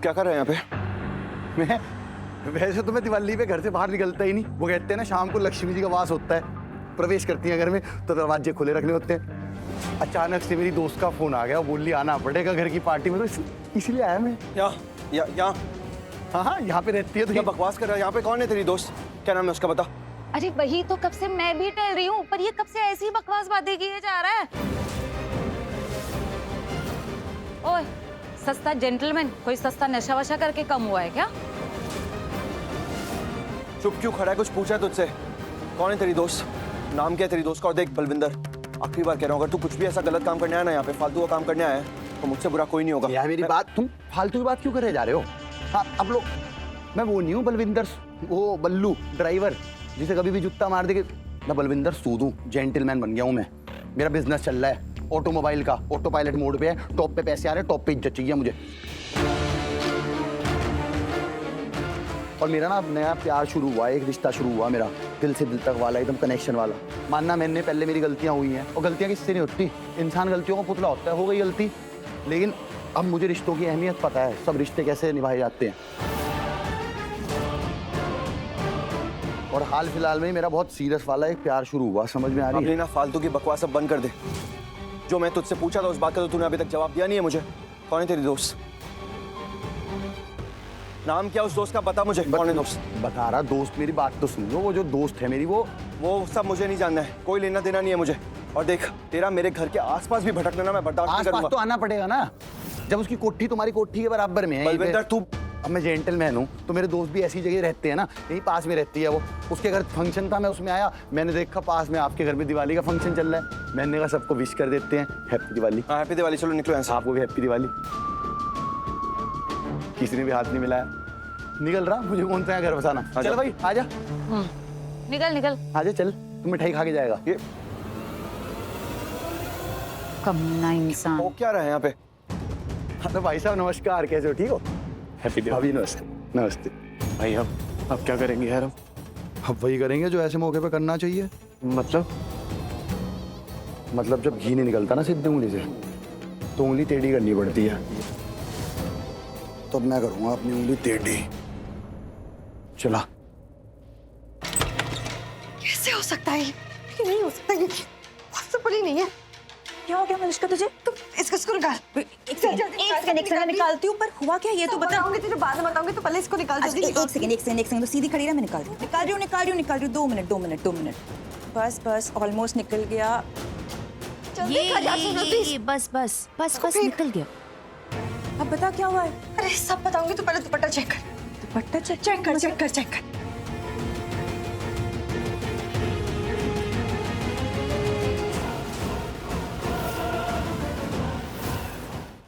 क्या कर रहे हैं यहाँ पे? मैं वैसे तो मैं दिवाली पे घर से बाहर निकलता ही नहीं। वो कहते हैं ना शाम को लक्ष्मी जी का वास होता है, प्रवेश करती हैं घर में तो दरवाजे खुले रखने होते हैं। अचानक से मेरी दोस्त का फोन आ गया, वो बोली आना पड़ेगा घर की पार्टी में, तो इसीलिए आया मैं। यहाँ हाँ हाँ, यहाँ पे रहती है तो क्या बकवास कर रहा है? यहाँ पे कौन है तेरी दोस्त? क्या नाम है उसका, बता। अरे वही तो कब से मैं भी टहल रही हूँ, पर ये कब से ऐसी बकवास बातें किए जा रहा है। ओए सस्ता जेंटलमैन, कोई सस्ता नशा वशा करके कम हुआ है क्या? चुप क्यों खड़ा है? कुछ पूछा है तुझसे? कौन है तेरी दोस्त? नाम क्या है तेरी दोस्त का? और देख बलविंदर, आखिरी बार कह रहा हूँ, अगर तू कुछ भी ऐसा गलत काम करने आया ना, यहाँ पे फालतू का काम करने आया है, तो मुझसे बुरा कोई नहीं होगा। यार मेरी बात, तुम फालतू की बात क्यों करे जा रहे हो? हाँ अब लोग, मैं वो नहीं हूँ बलविंदर, वो बल्लू ड्राइवर जिसे कभी भी जुत्ता मार देके। मैं बलविंदर सूद हूँ, जेंटलमैन बन गया हूँ मैं। मेरा बिजनेस चल रहा है ऑटोमोबाइल का, ऑटो पायलट मोड पे है, टॉप पे पैसे आ रहे हैं, टॉप पे इज्जत चाहिए मुझे। और मेरा ना नया प्यार शुरू हुआ, एक रिश्ता शुरू हुआ मेरा, दिल से दिल तक वाला, एकदम कनेक्शन वाला। मानना मैंने पहले मेरी गलतियां हुई हैं, और गलतियां किससे नहीं होती, इंसान गलतियों का पुतला होता है, हो गई गलती। लेकिन अब मुझे रिश्तों की अहमियत पता है, सब रिश्ते कैसे निभाए जाते हैं। और हाल फिलहाल में मेरा बहुत सीरियस वाला एक प्यार शुरू हुआ, समझ में आ रही है? अपनी ना फालतू की बकवास अब बंद कर दे। जो मैं तुझसे पूछा था उस बात का तो तूने अभी तक जवाब दिया नहीं है मुझे। कौन है तेरी दोस्त? नाम क्या उस दोस्त का, बता मुझे। कौन है दोस्त? बता रहा, दोस्त मेरी बात तो सुन लो। वो जो दोस्त है मेरी, वो सब मुझे नहीं जानना है, कोई लेना देना नहीं है मुझे। और देख, तेरा मेरे घर के आसपास भी भटकना ना मैं बर्दाश्त नहीं करूंगा। आसपास तो आना पड़ेगा ना, जब उसकी कोठी तुम्हारी कोठी के बराबर में है। बलविंदर तू, अब मैं जेंटलमैन हूँ तो मेरे दोस्त भी ऐसी जगह रहते हैं ना, यही पास में रहती है वो। उसके घर फंक्शन था, मैं उसमें आया, मैंने देखा पास में आपके घर में दिवाली का फंक्शन चल रहा है। मैंने कहा सबको विश कर देते हैं, हैप्पी दिवाली। हाँ हैप्पी दिवाली, चलो निकलो यहाँ से। आपको भी हैप्पी दिवाली। किसी ने भी हाथ नहीं मिलाया। निकल रहा, मुझे कौन सा घर बसाना। चल भाई आजा, निकल निकल, आजा चल, तू मिठाई खा के जाएगा। ये कमीना इंसान। हो क्या रहा है यहाँ पे? तो भाई साहब नमस्कार, कैसे हो? ठीक हो? हैप्पी दिवाली। अभी नमस्ते। नमस्ते भाई अब क्या करेंगे यार? अब वही करेंगे जो ऐसे मौके पे करना चाहिए। मतलब जब घी नहीं निकलता ना सीधी उंगली से, तो उंगली टेढ़ी करनी पड़ती है। तो मैं करूंगा अपनी उंगली टेढ़ी। चला। कैसे हो सकता है? ये नहीं हो सकता, ये पॉसिबल ही नहीं है। क्या हो गया मलिष्का तुझे? तुम इसको निकाल। एक सेकंड निकालती हूँ, पर हुआ क्या ये तो बता। बताऊंगी तुझे, बाद में बताऊंगी, तो पहले इसको निकाल। अच्छा, एक सेकंड तो सीधी खड़ी रहा, मैं निकाल रही हूँ। 2 मिनट। बस ऑलमोस्ट निकल गया। ये बस निकल गया। अब बता क्या हुआ है? अरे सब बताऊंगी, तो पहले दुपट्टा चेक कर। दुपट्टा चेक चेक कर।